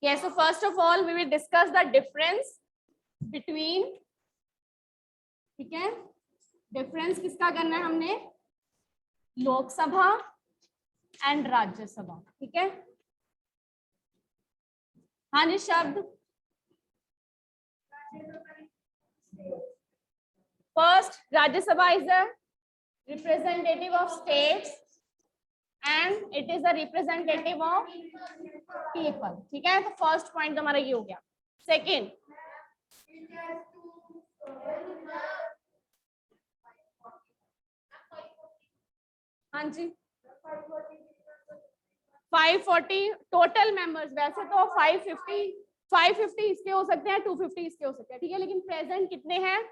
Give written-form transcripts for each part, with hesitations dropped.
Yes, so first of all we will discuss the difference between, ठीक है, difference किसका करना है हमने, लोकसभा एंड राज्यसभा, ठीक है। हाँ जी, शब्द first, Rajya Sabha is the representative of states and it is the representative of people, ठीक है। तो फर्स्ट पॉइंट हमारा ये हो गया। सेकेंड, हाँ जी, 540 टोटल मेंबर्स। वैसे तो 550 इसके हो सकते हैं, 250 इसके हो सकते हैं, ठीक है, लेकिन प्रेजेंट कितने हैं,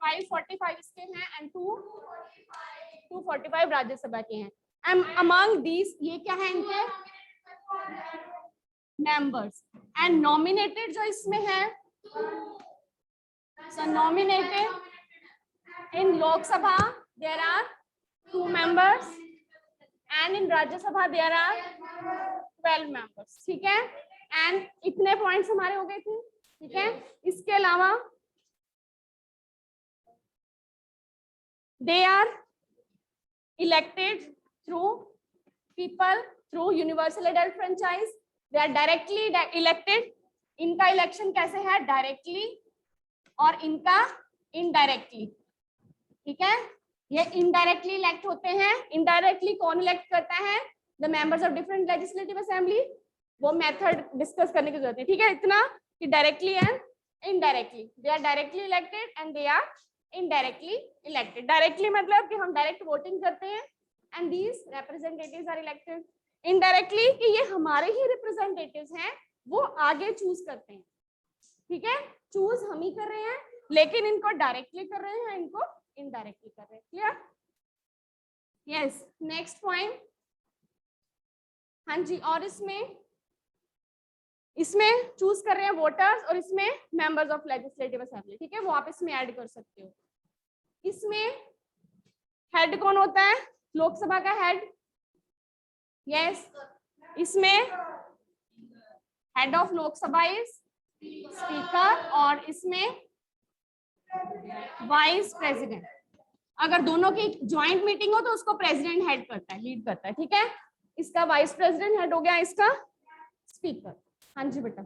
545 इसके हैं एंड 245 राज्यसभा के हैं। एंड अमंग दीज, ये क्या है इनके मेंबर्स, एंड नॉमिनेटेड जो इसमें है, so nominated in Lok Sabha there are 2 members and in Rajya Sabha there are 12 members, ठीक है। एंड इतने पॉइंट्स हमारे हो गए थे, ठीक है। इसके अलावा they are elected through people through universal adult franchise, they are directly elected। इनका इलेक्शन कैसे है, डायरेक्टली, और इनका इनडायरेक्टली, ठीक है। ये इनडायरेक्टली इलेक्ट होते हैं। इनडायरेक्टली कौन इलेक्ट करता है, the members of different legislative assembly. वो मेथड डिस्कस करने की जरूरत है, ठीक है, इतना कि directly and indirectly, they are directly elected and they are indirectly elected. Directly मतलब कि हम डायरेक्ट वोटिंग करते हैं and these representatives are elected. Indirectly कि ये हमारे ही रिप्रेजेंटेटिव्स हैं, वो आगे चूज करते हैं, ठीक है। चूज हम ही कर रहे हैं, लेकिन इनको डायरेक्टली कर रहे हैं, इनको इनडायरेक्टली कर रहे हैं। क्लियर? Yes, next point. हाँ जी, और इसमें चूज कर रहे हैं वोटर्स और इसमें मेंबर्स ऑफ लेजिस्लेटिव असेंबली, ठीक है, वो आप इसमें ऐड कर सकते हो। इसमें हेड कौन होता है, लोकसभा का हेड, यस। इसमें head of Lok Sabha is speaker और इसमें वाइस प्रेसिडेंट। अगर दोनों की ज्वाइंट मीटिंग हो तो उसको प्रेसिडेंट हेड करता है, लीड करता है, ठीक है। इसका वाइस प्रेसिडेंट हेड हो गया, इसका स्पीकर। हाँ जी बेटा,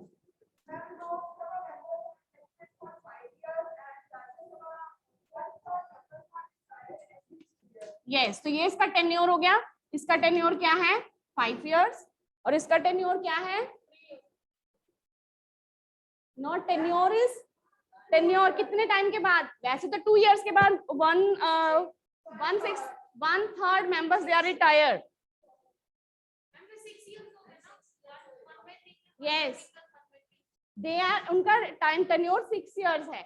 यस, तो ये इसका टेन्योर हो गया। इसका टेन्योर क्या है, 5 years, और इसका टेन्योर क्या है, नॉट टेन्योर इज टेन्योर कितने टाइम के बाद, वैसे तो 2 years के बाद 1/3 members they are retired. Yes, they are, उनका टाइम टेन्योर 6 years है,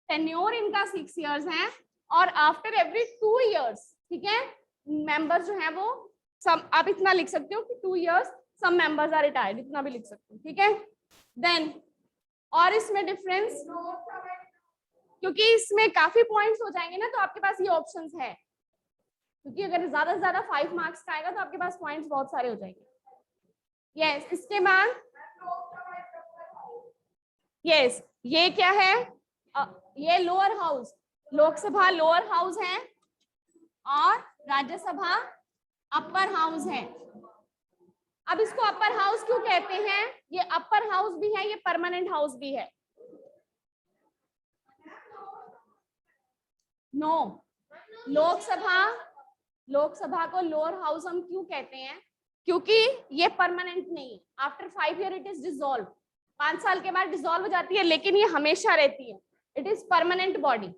टेन्योर इनका 6 years है, और आफ्टर एवरी 2 years, ठीक है, मेंबर्स जो है वो सम, आप इतना लिख सकते हो कि 2 years some members are retired, इतना भी लिख सकते हो, ठीक है। देन और इसमें डिफरेंस, क्योंकि इसमें काफी पॉइंट्स हो जाएंगे ना, तो आपके पास ये ऑप्शंस है, क्योंकि अगर ज्यादा से ज्यादा 5 marks का आएगा तो आपके पास पॉइंट्स बहुत सारे हो जाएंगे। यस, इसके बाद यस, ये क्या है, ये lower house, Lok Sabha lower house है और राज्यसभा अपर हाउस है। अब इसको अपर हाउस क्यों कहते हैं, ये अपर हाउस भी है, ये परमानेंट हाउस भी है। नो, लोकसभा को लोअर हाउस हम क्यों कहते हैं, क्योंकि ये परमानेंट नहीं है। After 5 years it is dissolve, 5 साल के बाद डिसॉल्व हो जाती है, लेकिन ये हमेशा रहती है, इट इज परमानेंट बॉडी,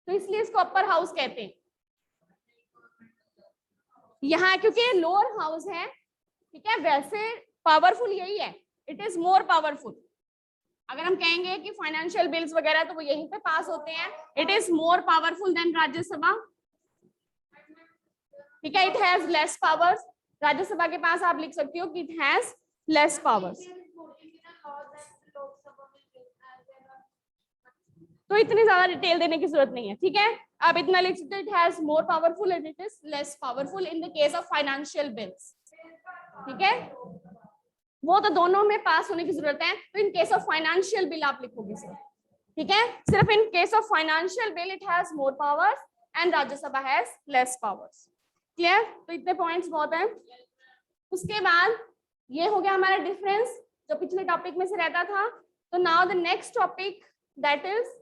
तो इसलिए इसको अपर हाउस कहते हैं। यहाँ क्योंकि लोअर हाउस है, ठीक है, वैसे पावरफुल यही है, इट इज मोर पावरफुल। अगर हम कहेंगे कि फाइनेंशियल बिल्स वगैरह तो वो यहीं पे पास होते हैं, it is more powerful than Rajya Sabha, ठीक है, it has less powers. Rajya Sabha के पास आप लिख सकती हो कि इट हैज लेस पावर्स। तो इतनी ज्यादा डिटेल देने की जरूरत नहीं है, ठीक है। आप इतना लिख सकते हो, it has more powerful and it is less powerful in the case of financial bills, ठीक है। वो तो दोनों में पास होने की जरूरत है। तो in case of financial bill आप लिखोगे सर, ठीक है। सिर्फ in case of financial bill it has more powers and Rajya Sabha has less powers. Clear? तो इतने पॉइंट्स बहुत हैं। उसके बाद ये हो गया हमारा डिफरेंस जो पिछले टॉपिक में से रहता था। तो now the next topic that is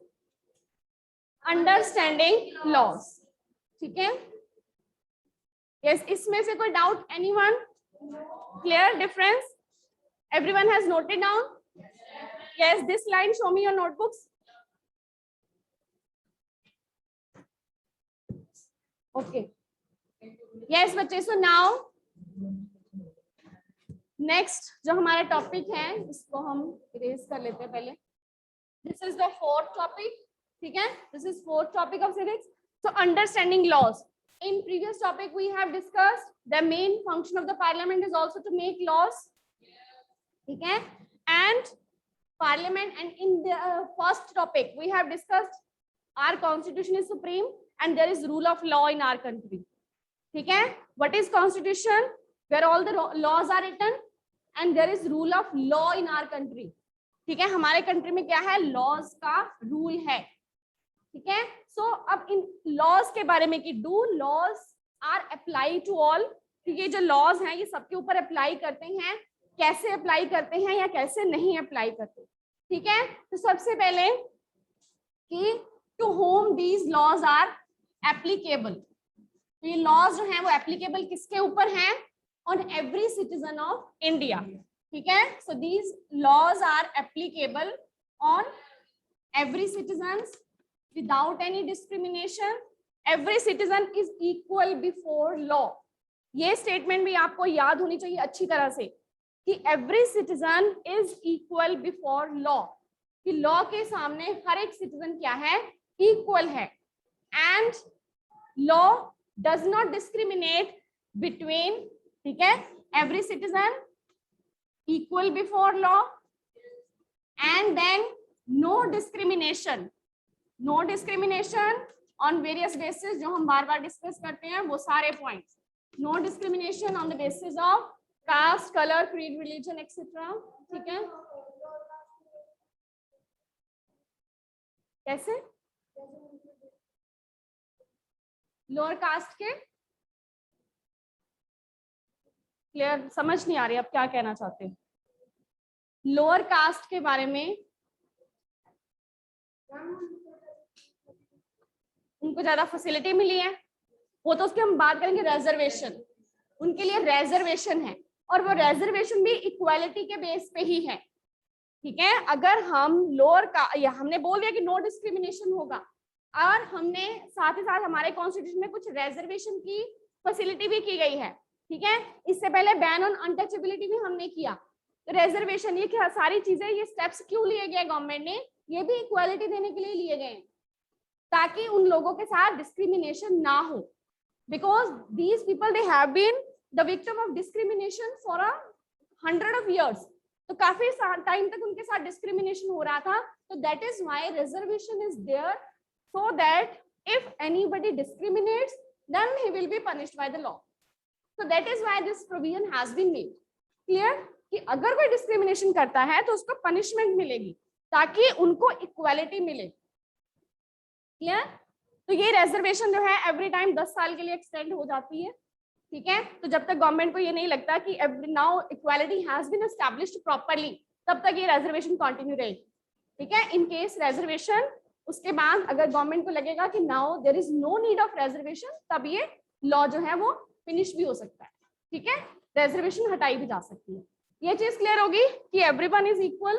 understanding laws, ठीक है। यस, इसमें से कोई doubt anyone? Clear difference? Everyone has noted down? Yes, this line show me your notebooks. Okay, yes बच्चे, सो नाउ नेक्स्ट जो हमारा टॉपिक है इसको हम इरेज कर लेते हैं पहले। This is the fourth topic, ठीक है। This is fourth topic of civics. So understanding laws. In previous topic we have discussed the main function of the parliament is also to make laws, ठीक है। And parliament, and in the first topic we have discussed our constitution is supreme and there is rule of law in our country, ठीक है। What is constitution? Where all the laws are written and there is rule of law in our country, ठीक है। हमारे country में क्या है? Laws का rule है, ठीक है। सो अब इन लॉज के बारे में कि do laws are apply to all, ये जो लॉज हैं ये सबके ऊपर अप्लाई करते हैं, कैसे अप्लाई करते हैं या कैसे नहीं अप्लाई करते, ठीक है। तो सबसे पहले कि to whom these laws are applicable, तो ये लॉज जो हैं वो एप्लीकेबल किसके ऊपर हैं? On every citizen of India, ठीक है। So these laws are applicable on every citizen without any discrimination. Every citizen is equal before law. ये स्टेटमेंट भी आपको याद होनी चाहिए अच्छी तरह से कि every citizen is equal before law, कि लॉ के सामने हर एक सिटीजन क्या है? इक्वल है। And law does not discriminate between, ठीक है, every citizen equal before law and then no discrimination, no discrimination on various basis, जो हम बार बार डिस्कस करते हैं वो सारे points. No discrimination on the basis of caste, colour, creed, religion etcetera, ठीक है। कैसे? लोअर कास्ट के क्लियर समझ नहीं आ रही, अब क्या कहना चाहते हैं? लोअर कास्ट के बारे में उनको ज्यादा फैसिलिटी मिली है, वो तो उसकी हम बात करेंगे रिजर्वेशन, उनके लिए रिजर्वेशन है और वो रिजर्वेशन भी इक्वालिटी के बेस पे ही है, ठीक है। अगर हम लोअर का या हमने बोल दिया कि नो डिस्क्रिमिनेशन होगा और हमने साथ ही साथ हमारे कॉन्स्टिट्यूशन में कुछ रिजर्वेशन की फैसिलिटी भी की गई है, ठीक है। इससे पहले बैन ऑन अनटचेबिलिटी भी हमने किया। तो रिजर्वेशन, ये क्या सारी चीजें, ये स्टेप्स क्यों लिए गए गवर्नमेंट ने? ये भी इक्वालिटी देने के लिए लिए गए ताकि उन लोगों के साथ डिस्क्रिमिनेशन ना हो, because these people they have been the victim of discrimination for 100 of years। तो काफी टाइम तक उनके साथ डिस्क्रिमिनेशन हो रहा था। तो that is why reservation is there, so that if anybody discriminates then he will be punished by the law. So that is why this provision has been made. Clear? कि अगर कोई डिस्क्रिमिनेशन करता है तो उसको पनिशमेंट मिलेगी ताकि उनको इक्वालिटी मिले। क्लियर? तो ये रिजर्वेशन जो है एवरी टाइम 10 साल के लिए एक्सटेंड हो जाती है, ठीक है। तो जब तक गवर्नमेंट को ये नहीं लगता कि now equality has been established properly, तब तक ये रिजर्वेशन कंटिन्यू रहेगी, ठीक है। इन केस रिजर्वेशन उसके बाद अगर गवर्नमेंट को लगेगा कि now there is no need of reservation, तब ये लॉ जो है वो फिनिश भी हो सकता है, ठीक है। रिजर्वेशन हटाई भी जा सकती है। ये चीज क्लियर होगी कि everyone is equal,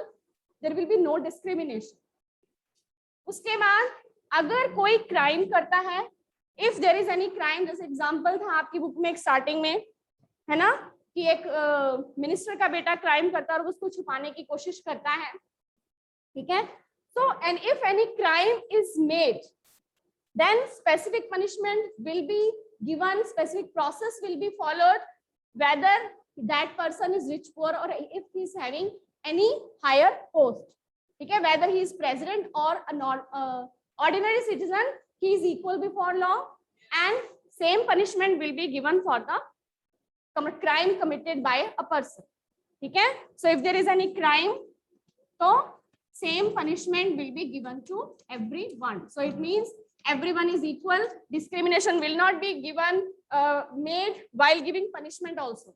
there will be no discrimination. उसके बाद अगर कोई क्राइम करता है, if there is any crime, जैसे एग्जांपल था आपकी बुक में एक स्टार्टिंग में, है ना, कि एक मिनिस्टर का बेटा क्राइम करता है और उसको छुपाने की कोशिश करता है, ठीक है। So and if any crime is made, then specific punishment will be given, specific process will be followed, whether that person is rich, poor, or if he is having any higher post, ठीक है। whether he is president or an ordinary citizen, he is equal before law and same punishment will be given for the crime committed by a person, ठीक है. So if there is any crime तो same punishment will be given to everyone. So it means everyone is equal. Discrimination will not be given made while giving punishment also.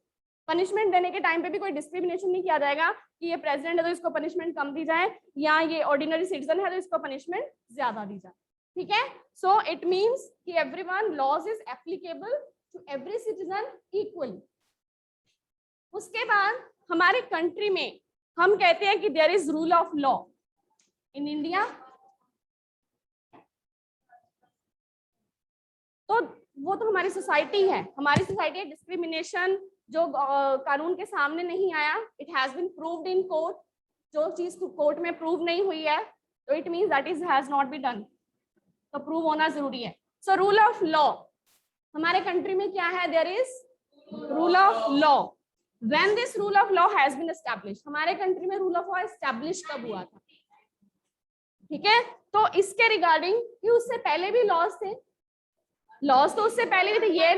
Punishment देने के time पे भी कोई discrimination नहीं किया जाएगा कि ये प्रेसिडेंट है तो इसको पनिशमेंट कम दी जाए या ये ऑर्डिनरी सिटीजन है तो इसको पनिशमेंट ज्यादा दी जाए. ठीक है. सो इट मीन्स कि everyone laws is applicable to every citizen equally. उसके बाद हमारे कंट्री में हम कहते हैं कि there is rule of law in India. तो वो तो हमारी सोसाइटी है. हमारी सोसाइटी है डिस्क्रिमिनेशन जो कानून के सामने नहीं आया, it has been proved in court. जो चीज कोर्ट में प्रूव नहीं हुई है तो it means that is has not be done. तो प्रूव होना जरूरी है. सो रूल ऑफ लॉ हमारे कंट्री में क्या है? There is rule of law. When this rule of law has been established, हमारे कंट्री में रूल ऑफ लॉ एस्टैब्लिश कब हुआ था? ठीक है. तो इसके रिगार्डिंग कि उससे पहले भी लॉज थे. लॉज तो उससे पहले भी थे. ये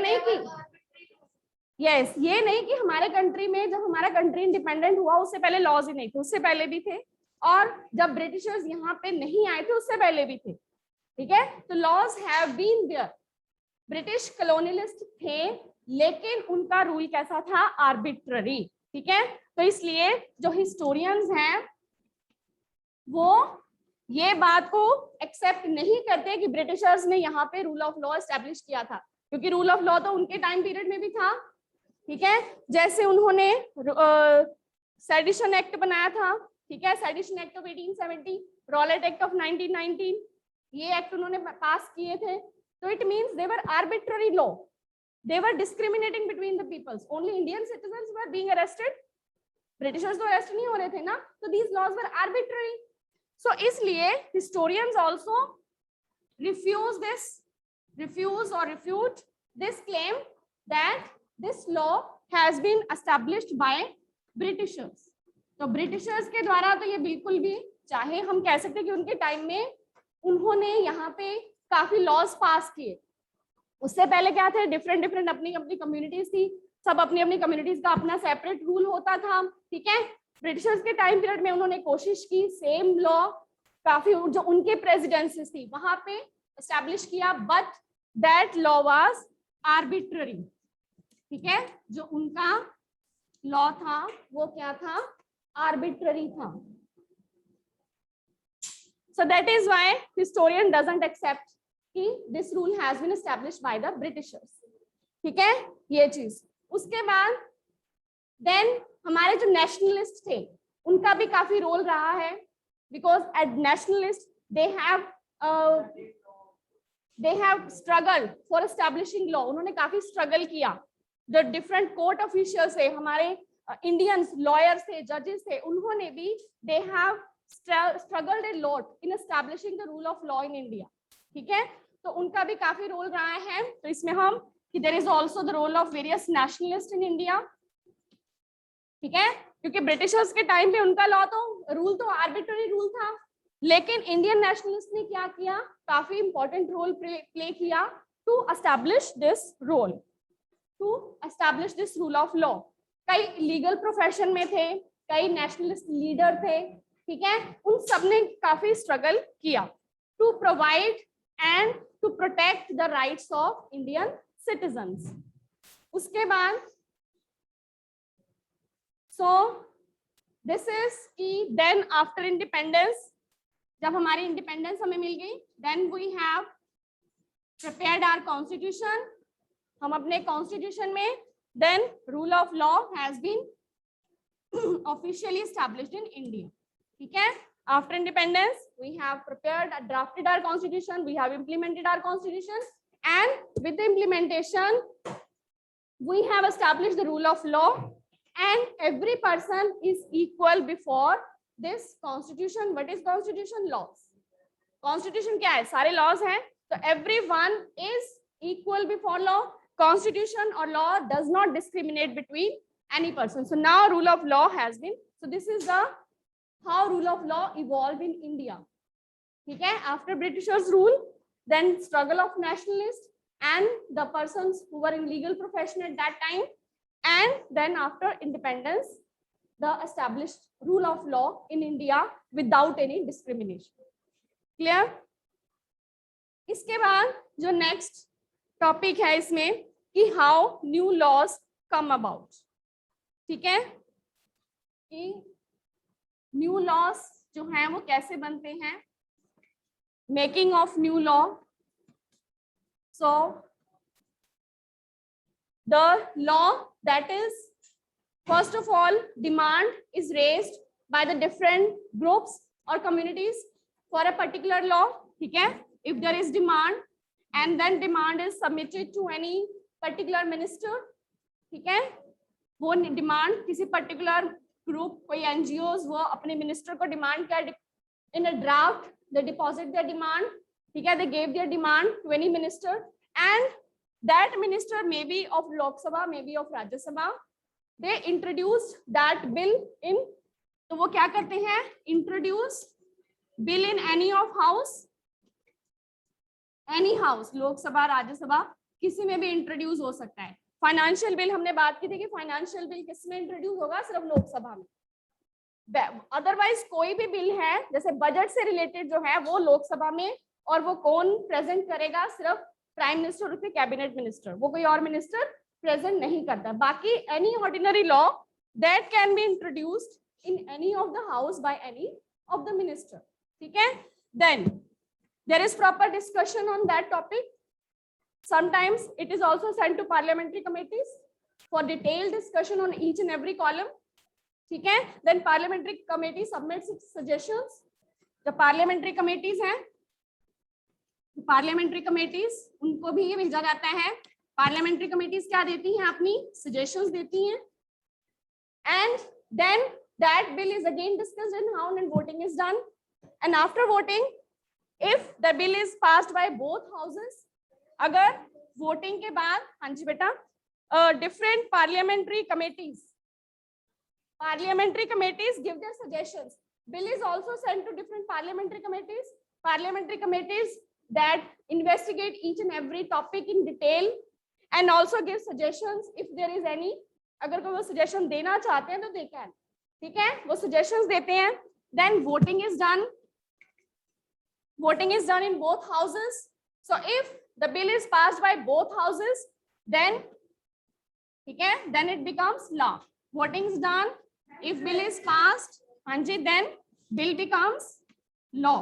नहीं कि हमारे कंट्री में जब हमारा कंट्री इंडिपेंडेंट हुआ उससे पहले लॉज ही नहीं थे. उससे पहले भी थे. और जब ब्रिटिशर्स यहाँ पे नहीं आए थे उससे पहले भी थे. ठीक है. तो laws have been there. British colonialist थे लेकिन उनका रूल कैसा था? आर्बिट्ररी. ठीक है. तो इसलिए जो हिस्टोरियंस हैं वो ये बात को एक्सेप्ट नहीं करते कि ब्रिटिशर्स ने यहाँ पे रूल ऑफ लॉ एस्टैब्लिश किया था, क्योंकि रूल ऑफ लॉ तो उनके टाइम पीरियड में भी था. ठीक है. जैसे उन्होंने सेडिशन एक्ट बनाया था. ठीक है. Sedition act of 1870, Rowlatt act of 1919, ये एक्ट उन्होंने पास किए थे. तो it means they were arbitrary law. They were discriminating between the peoples. Only Indian citizens were being arrested. Britishers तो arrest नहीं हो रहे थे ना. So these laws were arbitrary. So इसलिए historians also refuse or refute this claim that this law has been established by Britishers. तो Britishers के द्वारा तो ये बिल्कुल भी, चाहे हम कह सकते कि उनके टाइम में उन्होंने यहाँ पे काफी लॉज पास किए. उससे पहले क्या थे? डिफरेंट अपनी कम्युनिटीज थी. सब अपनी कम्युनिटीज का अपना सेपरेट रूल होता था. ठीक है. ब्रिटिशर्स के टाइम पीरियड में उन्होंने कोशिश की सेम लॉ काफी जो उनके प्रेसिडेंसीज थी वहां पे एस्टैब्लिश किया, but that law was arbitrary. ठीक है. जो उनका लॉ था वो क्या था? आर्बिट्ररी था. So that is why historian doesn't accept कि this rule has been established by the Britishers. ठीक है. ये चीज. उसके बाद देन हमारे जो नेशनलिस्ट थे उनका भी काफी रोल रहा है, because at nationalist they have struggle for establishing law. उन्होंने काफी स्ट्रगल किया. जो डिफरेंट कोर्ट ऑफिशियल्स थे, हमारे इंडियंस लॉयर्स थे, जजेस थे, उन्होंने भी they have struggled a lot in establishing the rule of law in India. ठीक है. तो उनका भी काफी रोल रहा है. तो इसमें हम कि there is also the role of various nationalist in India. ठीक है. क्योंकि ब्रिटिशर्स के टाइम पे उनका लॉ तो रूल तो आर्बिट्ररी रूल था, लेकिन इंडियन नेशनलिस्ट ने क्या किया? काफी इंपॉर्टेंट रोल प्ले किया to establish this rule of law. कई लीगल प्रोफेशन में थे, कई नेशनलिस्ट लीडर थे. ठीक है. उन सब ने काफी स्ट्रगल किया to provide and to protect the rights of Indian citizens. उसके बाद so this is कि then after independence, जब हमारी इंडिपेंडेंस हमें मिल गई, then we have prepared our constitution. हम अपने कॉन्स्टिट्यूशन में then rule of law has been officially established in India. ठीक है. After independence, we have drafted our constitution, we have implemented our constitution, and with the implementation, we have established the rule of law, and every person is equal before this constitution. What is constitution? Laws. Constitution क्या है? सारे laws हैं. So everyone is equal before law. Constitution or law does not discriminate between any person. So now rule of law has been. So this is the how rule of law evolved in India. ठीक है. After Britishers rule, then struggle of nationalists and the persons who were in legal profession at that time, and then after independence, the established rule of law in India without any discrimination. Clear? इसके बाद जो next topic है इसमें कि how new laws come about. ठीक है, कि new laws जो हैं वो कैसे बनते हैं, making of new law. So the law, that is, first of all, demand is raised by the different groups or communities for a particular law. ठीक है, if there is demand and then demand is submitted to any particular minister. ठीक है, वो demand किसी particular group, कोई NGOs, वो अपने minister को डिमांड कर in a draft, they deposit their demand. ठीक है, they gave their demand to any minister and that minister may be of Lok Sabha, may be of Rajya Sabha. They introduced that bill in, तो वो क्या करते हैं, introduce bill in any of house, any house, लोक सभा, राज्य सभा, किसी में भी इंट्रोड्यूस हो सकता है. फाइनेंशियल बिल हमने बात की थी कि फाइनेंशियल बिल किस में इंट्रोड्यूस होगा, सिर्फ लोकसभा में. अदरवाइज कोई भी बिल है जैसे बजट से रिलेटेड जो है वो लोकसभा में, और वो कौन प्रेजेंट करेगा, सिर्फ प्राइम मिनिस्टर और कैबिनेट मिनिस्टर, वो कोई और मिनिस्टर प्रेजेंट नहीं करता. बाकी any ordinary law that can be introduced in any of the house by any of the minister. ठीक है, then there is proper discussion on that topic. Sometimes it is also sent to parliamentary committees for detailed discussion on each and every column. ठीक है, then parliamentary committee submits its suggestions. The parliamentary committees हैं, parliamentary committees उनको भी ये भेजा जाता है. parliamentary committees क्या देती हैं, अपनी suggestions देती हैं, and then that bill is again discussed in house and voting is done. And after voting, if the bill is passed by both houses, अगर वोटिंग के बाद, हाँ जी बेटा, different parliamentary committees give their suggestions. Bill is also sent to different parliamentary committees that investigate each and every topic in detail and also give suggestions if there is any. अगर कोई वो suggestion देना चाहते हैं तो they can. ठीक है, वो suggestions देते हैं. Then voting is done in both houses. So if the bill is passed by both houses, then ठीक है, then it becomes law. Voting is done. If bill is passed, हाँ जी, then bill becomes law.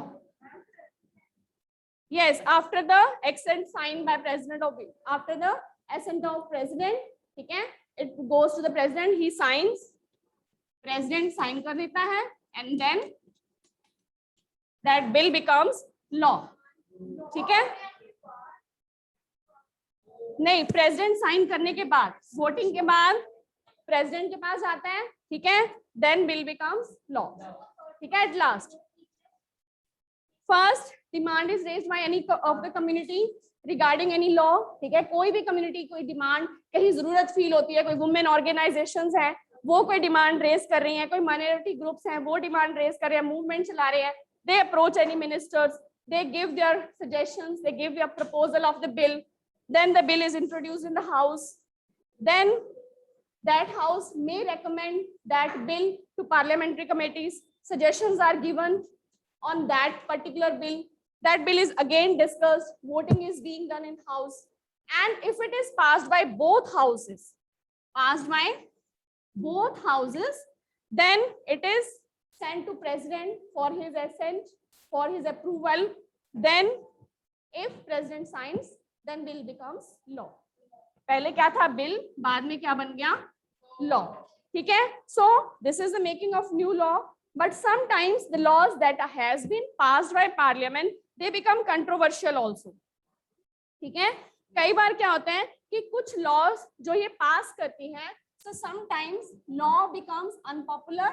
Yes, after the assent signed by president of bill. After the assent of president, ठीक है, it goes to the president. He signs. President sign कर देता है, and then that bill becomes law. ठीक है, नहीं, president sign करने के बाद, वोटिंग के बाद प्रेसिडेंट के पास जाता है. ठीक है, देन बिल बिकम्स लॉ. ठीक है, at last first demand is raised bye any of the community regarding any law. ठीक है, कोई भी कम्युनिटी कोई डिमांड, कहीं जरूरत फील होती है, कोई वुमेन ऑर्गेनाइजेशंस हैं वो कोई डिमांड रेज कर रही हैं, कोई माइनॉरिटी ग्रुप्स हैं वो डिमांड रेज कर रहे हैं, मूवमेंट चला रहे हैं, they approach any ministers, they give their suggestions, they give their proposal of the bill, then the bill is introduced in the house, then that house may recommend that bill to parliamentary committees, suggestions are given on that particular bill, that bill is again discussed, voting is being done in house, and if it is passed by both houses, then it is sent to president for his assent, for his approval. Then if president signs, then bill becomes law. पहले क्या था bill, बाद में क्या बन गया law. ठीक है, so this is the making of new law, but sometimes the laws that has been passed by parliament, they become controversial also. ठीक है, कई बार क्या होता है कि कुछ laws जो ये पास करती हैं, so sometimes law becomes unpopular.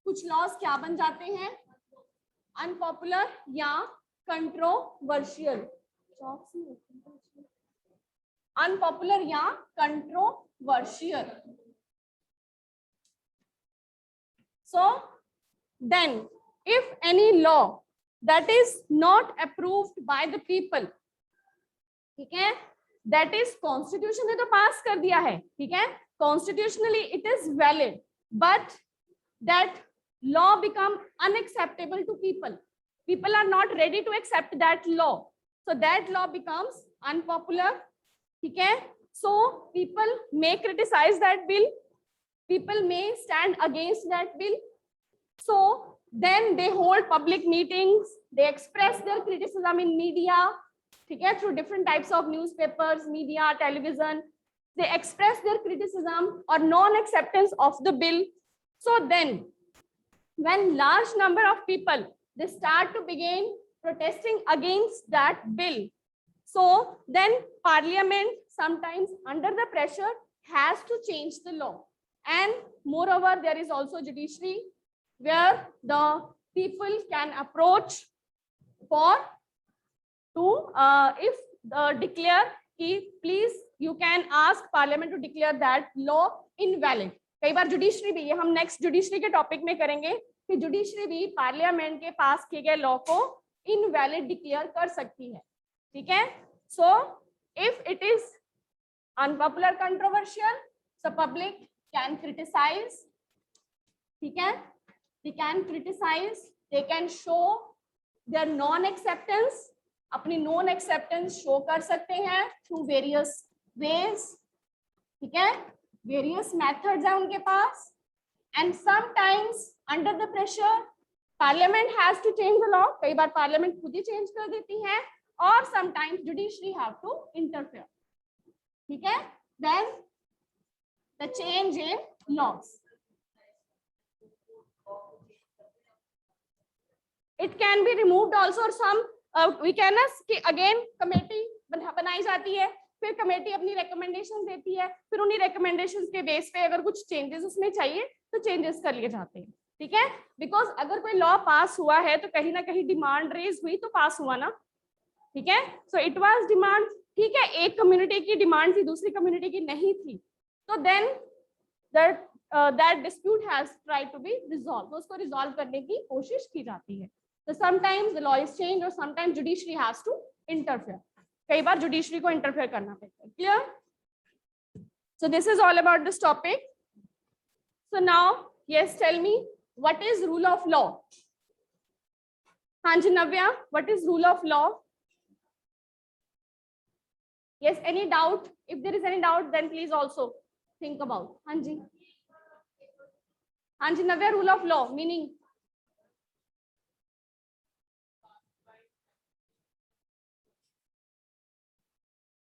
कुछ laws क्या बन जाते हैं, अनपॉपुलर या कंट्रोवर्शियल. अनपॉपुलर या controversial. So then if any law that is not approved by the people, ठीक है, that is constitution ने तो पास कर दिया है, ठीक है, constitutionally it is valid, but that law become unacceptable to people. People are not ready to accept that law. So that law becomes unpopular. Okay? So people may criticize that bill. People may stand against that bill. So then they hold public meetings. They express their criticism in media. Okay? Through different types of newspapers, media, television. They express their criticism or non-acceptance of the bill. So then, when large number of people, they start to begin protesting against that bill. So then parliament sometimes under the pressure has to change the law. And moreover, there is also judiciary where the people can approach for to if declare कि please you can ask parliament to declare that law invalid. कई बार judiciary भी, ये हम next judiciary के topic में करेंगे कि judiciary भी पार्लियामेंट के पास किए गए लॉ को इनवैलिड डिक्लेयर कर सकती है. ठीक है. So if it is unpopular controversial, so public can criticise. ठीक है. They can criticise, they can show their non acceptance, अपनी नॉन एक्सेप्टेंस शो कर सकते हैं थ्रू वेरियस वेज. ठीक है. वेरियस मेथड्स हैं उनके पास. And sometimes under the pressure parliament has to change the law. कई बार पार्लियामेंट खुद ही चेंज कर देती है, और sometimes judiciary have to interfere. ठीक है. Then the change in laws. It can be removed also, और some we can again committee बनाई जाती है, फिर कमेटी अपनी रिकमेंडेशन देती है, फिर उन्हीं रिकमेंडेशंस के बेस पे अगर कुछ चेंजेस उसमें चाहिए तो चेंजेस कर लिए जाते हैं. ठीक है. बिकॉज अगर कोई लॉ पास हुआ है तो कहीं ना कहीं डिमांड रेज हुई तो पास हुआ ना. ठीक है. So it was demand. ठीक है. एक कम्युनिटी की डिमांड थी, दूसरी कम्युनिटी की नहीं थी, तो then that dispute has tried to be resolve. तो उसको रिजॉल्व करने की कोशिश की जाती है. So sometimes the law is changed or sometimes judiciary has to interfere. कई बार judiciary को interfere करना पड़ता है. Clear? So this is all about this topic. So now, yes, tell me, what is rule of law? हाँ जी नव्या, what is rule of law? Yes, any doubt? If there is any doubt, then please also think about. हाँ जी नव्या, rule of law meaning?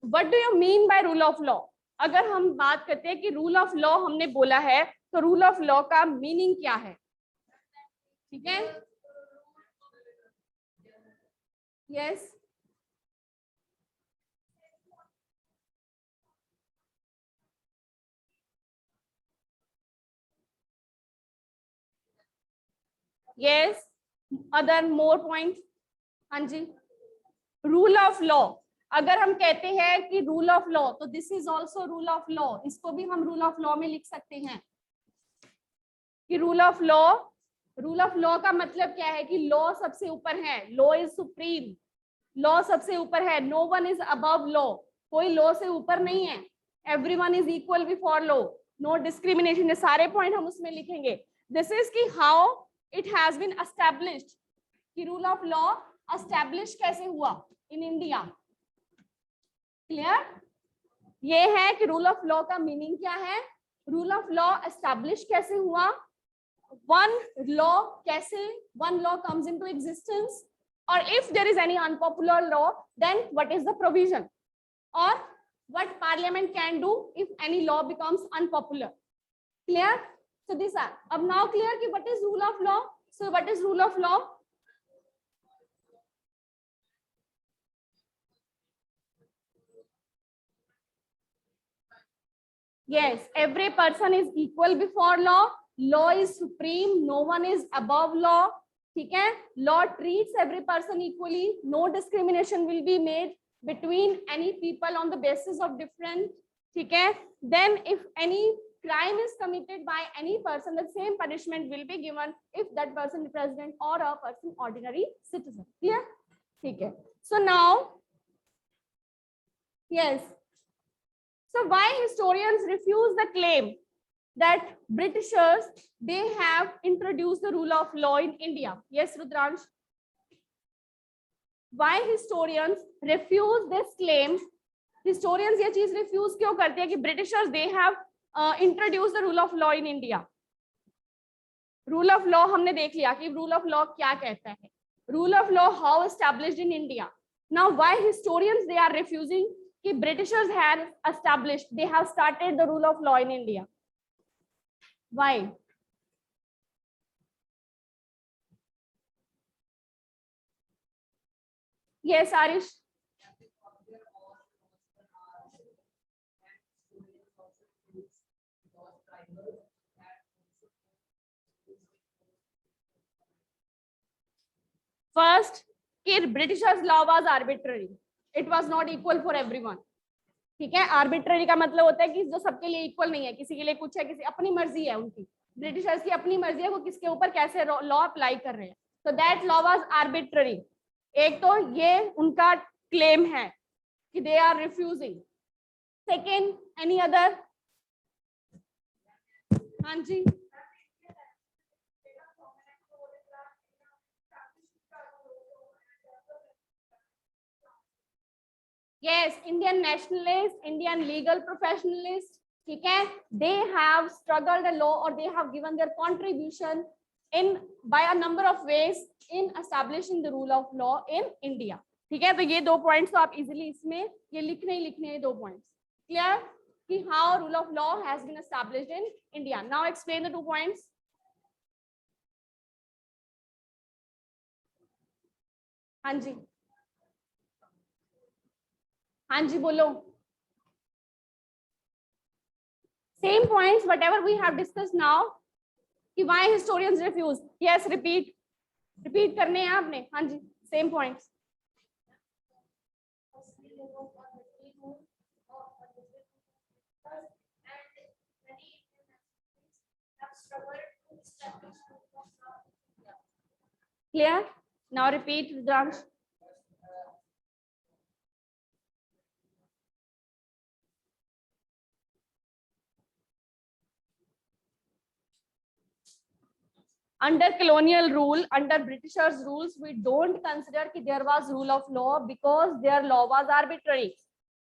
What do you mean by rule of law? अगर हम बात करते हैं कि rule of law हमने बोला है, तो रूल ऑफ लॉ का मीनिंग क्या है? ठीक है. Yes. Yes. Other more point. हाँ जी. रूल ऑफ लॉ, अगर हम कहते हैं कि रूल ऑफ लॉ, तो this is also rule of law. इसको भी हम रूल ऑफ लॉ में लिख सकते हैं कि रूल ऑफ लॉ का मतलब क्या है कि लॉ सबसे ऊपर है. Law is supreme. लॉ सबसे ऊपर है. No one is above law. कोई लॉ से ऊपर नहीं है. Everyone is equal before law. No discrimination. ये सारे पॉइंट हम उसमें लिखेंगे. दिस इज कि how it has been established, कि रूल ऑफ लॉ एस्टैब्लिश कैसे हुआ इन इंडिया. क्लियर? ये है कि रूल ऑफ लॉ का मीनिंग क्या है, रूल ऑफ लॉ एस्टैब्लिश कैसे हुआ, one law comes into existence, और if there is any unpopular law then what is the provision, और what parliament can do if any law becomes unpopular. Clear? So this are अब now clear कि what is rule of law. So what is rule of law? Yes, every person is equal before law. Law is supreme. No one is above law. ठीक है. Law treats every person equally. No discrimination will be made between any people on the basis of different. ठीक है. Then if any crime is committed by any person, the same punishment will be given if that person is president or a person ordinary citizen. Clear? ठीक है. So now, yes. So why historians refuse the claim that Britishers, they have introduced the rule of law in India. Yes, Rudransh. Why historians refuse this claim? Historians ये चीज refuse क्यों करते हैं कि Britishers they have introduced the rule of law in India? Rule of law हमने देख लिया कि rule of law क्या कहता है. Rule of law how established in India. Now why historians they are refusing कि Britishers have established, they have started the rule of law in India? Why? Yes, Arish. First, कि Britishers law was arbitrary. It was not equal for everyone. ठीक है, arbitrary का मतलब होता है कि जो सबके लिए इक्वल नहीं है, किसी के लिए कुछ है, किसी अपनी मर्जी है उनकी. ब्रिटिशर्स की अपनी मर्जी है वो किसके ऊपर कैसे लॉ अप्लाई कर रहे हैं. तो दैट लॉ वाज आर्बिट्ररी. एक तो ये उनका क्लेम है कि they are refusing. Second, any other? हाँ जी. Yes, Indian nationalists, Indian legal professionalists, ठीक है, they have struggled a lot or they have given their contribution in by a number of ways in establishing the rule of law in India. ठीक है, तो ये दो points तो आप easily इसमें ये लिखने ही लिखने हैं. दो पॉइंट्स क्लियर कि how rule of law has been established in India. Now explain the 2 points. हाँ जी, हाँ जी बोलो. Same points whatever we have discussed now कि why historians refuse. Yes, repeat करने हैं आपने. हाँ जी, same points. Clear? Now repeat, Rudransh. Under colonial rule, under Britishers rules, we don't consider that there was rule of law because their law was arbitrary.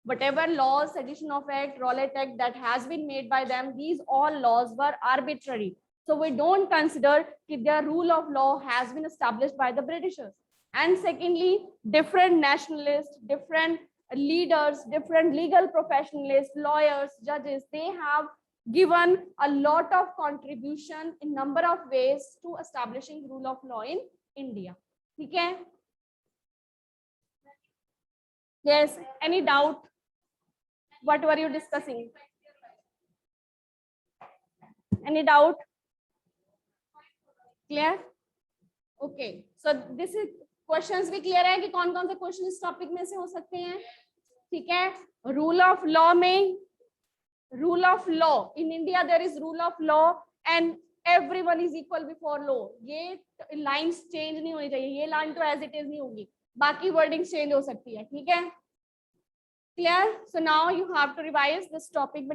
Whatever laws, Sedition of Act, Rowlatt Act that has been made by them, these all laws were arbitrary. So we don't consider that their rule of law has been established by the Britishers. And secondly, different nationalists, different leaders, different legal professionals, lawyers, judges, they have given a lot of contribution in number of ways to establishing rule of law in India. ठीक है? Yes, any doubt? What were you discussing? Any doubt? Clear? Okay, so this is questions भी clear है कि कौन-कौन से question इस topic में से हो सकते हैं. ठीक है, रूल ऑफ लॉ में rule of law in India there is rule of law and everyone is equal before law. ये lines change नहीं होनी चाहिए. ये line तो as it is नहीं होगी, बाकी wording change हो सकती है. ठीक है, clear? So now you have to revise this topic.